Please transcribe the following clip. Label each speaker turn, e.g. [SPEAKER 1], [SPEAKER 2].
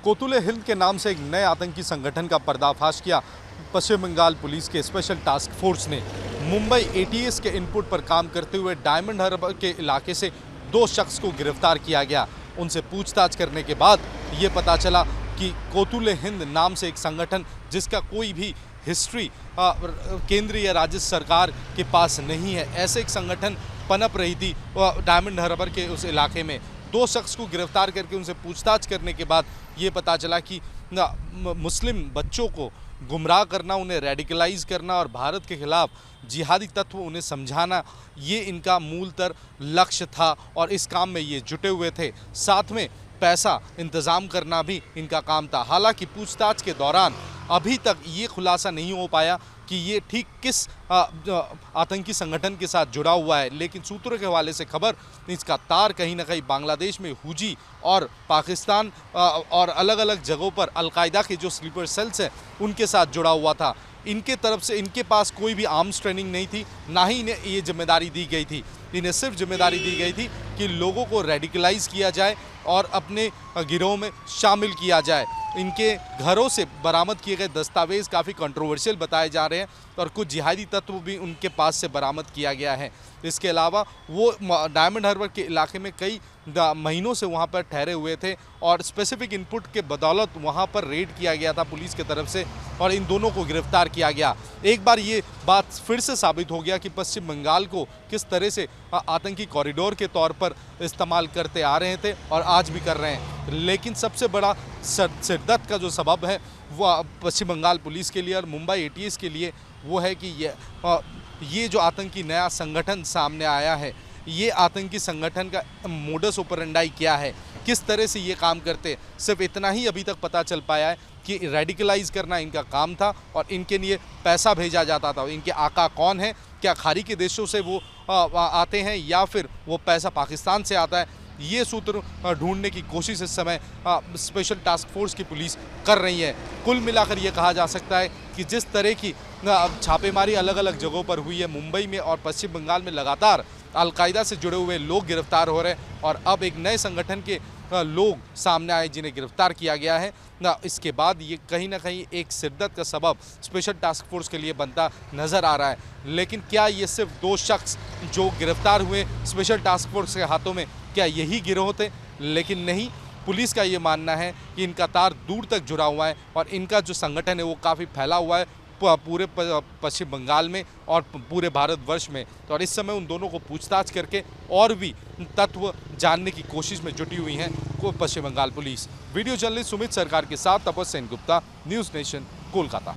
[SPEAKER 1] कोतुले हिंद के नाम से एक नए आतंकी संगठन का पर्दाफाश किया पश्चिम बंगाल पुलिस के स्पेशल टास्क फोर्स ने। मुंबई एटीएस के इनपुट पर काम करते हुए डायमंड हार्बर के इलाके से 2 शख्स को गिरफ्तार किया गया। उनसे पूछताछ करने के बाद ये पता चला कि कोतुले हिंद नाम से एक संगठन जिसका कोई भी हिस्ट्री केंद्रीय या राज्य सरकार के पास नहीं है, ऐसे एक संगठन पनप रही थी डायमंड हार्बर के उस इलाके में। 2 शख्स को गिरफ्तार करके उनसे पूछताछ करने के बाद ये पता चला कि मुस्लिम बच्चों को गुमराह करना, उन्हें रेडिकलाइज करना और भारत के खिलाफ जिहादी तत्व उन्हें समझाना, ये इनका मूलतः लक्ष्य था और इस काम में ये जुटे हुए थे। साथ में पैसा इंतज़ाम करना भी इनका काम था। हालांकि पूछताछ के दौरान अभी तक ये खुलासा नहीं हो पाया कि ये ठीक किस आतंकी संगठन के साथ जुड़ा हुआ है, लेकिन सूत्रों के हवाले से खबर इसका तार कहीं ना कहीं बांग्लादेश में हुजी और पाकिस्तान और अलग अलग जगहों पर अलकायदा के जो स्लीपर सेल्स हैं उनके साथ जुड़ा हुआ था। इनके तरफ से इनके पास कोई भी आर्म्स ट्रेनिंग नहीं थी, ना ही इन्हें ये जिम्मेदारी दी गई थी। इन्हें सिर्फ जिम्मेदारी दी गई थी कि लोगों को रेडिकलाइज किया जाए और अपने गिरोह में शामिल किया जाए। इनके घरों से बरामद किए गए दस्तावेज़ काफ़ी कंट्रोवर्शियल बताए जा रहे हैं और कुछ जिहादी तत्व भी उनके पास से बरामद किया गया है। इसके अलावा वो डायमंड हार्बर के इलाके में कई महीनों से वहाँ पर ठहरे हुए थे और स्पेसिफिक इनपुट के बदौलत वहाँ पर रेड किया गया था पुलिस की तरफ से और इन दोनों को गिरफ्तार किया गया। एक बार ये बात फिर से साबित हो गया कि पश्चिम बंगाल को किस तरह से आतंकी कॉरिडोर के तौर पर इस्तेमाल करते आ रहे थे और आज भी कर रहे हैं। लेकिन सबसे बड़ा सिरदर्द का जो सबब है वो पश्चिम बंगाल पुलिस के लिए और मुंबई एटीएस के लिए वो है कि ये जो आतंकी नया संगठन सामने आया है, ये आतंकी संगठन का मोडस ऑपरेंडाई क्या है, किस तरह से ये काम करते। सिर्फ इतना ही अभी तक पता चल पाया है कि रेडिकलाइज करना इनका काम था और इनके लिए पैसा भेजा जाता था। इनके आका कौन है, क्या खाड़ी के देशों से वो आते हैं या फिर वो पैसा पाकिस्तान से आता है, ये सूत्र ढूंढने की कोशिश इस समय स्पेशल टास्क फोर्स की पुलिस कर रही है। कुल मिलाकर ये कहा जा सकता है कि जिस तरह की छापेमारी अलग अलग जगहों पर हुई है, मुंबई में और पश्चिम बंगाल में लगातार अलकायदा से जुड़े हुए लोग गिरफ्तार हो रहे हैं और अब एक नए संगठन के लोग सामने आए जिन्हें गिरफ्तार किया गया है। इसके बाद ये कहीं ना कहीं एक सिरदर्द का सबब स्पेशल टास्क फोर्स के लिए बनता नज़र आ रहा है। लेकिन क्या ये सिर्फ 2 शख्स जो गिरफ्तार हुए स्पेशल टास्क फोर्स के हाथों में, क्या यही गिरोह थे? लेकिन नहीं, पुलिस का ये मानना है कि इनका तार दूर तक जुड़ा हुआ है और इनका जो संगठन है वो काफ़ी फैला हुआ है पूरे पश्चिम बंगाल में और पूरे भारतवर्ष में। तो और इस समय उन दोनों को पूछताछ करके और भी तत्व जानने की कोशिश में जुटी हुई हैं Paschim Bengal police. Video journalist Sumit Sarkar के साथ तपस सेन गुप्ता, न्यूज़ नेशन, कोलकाता।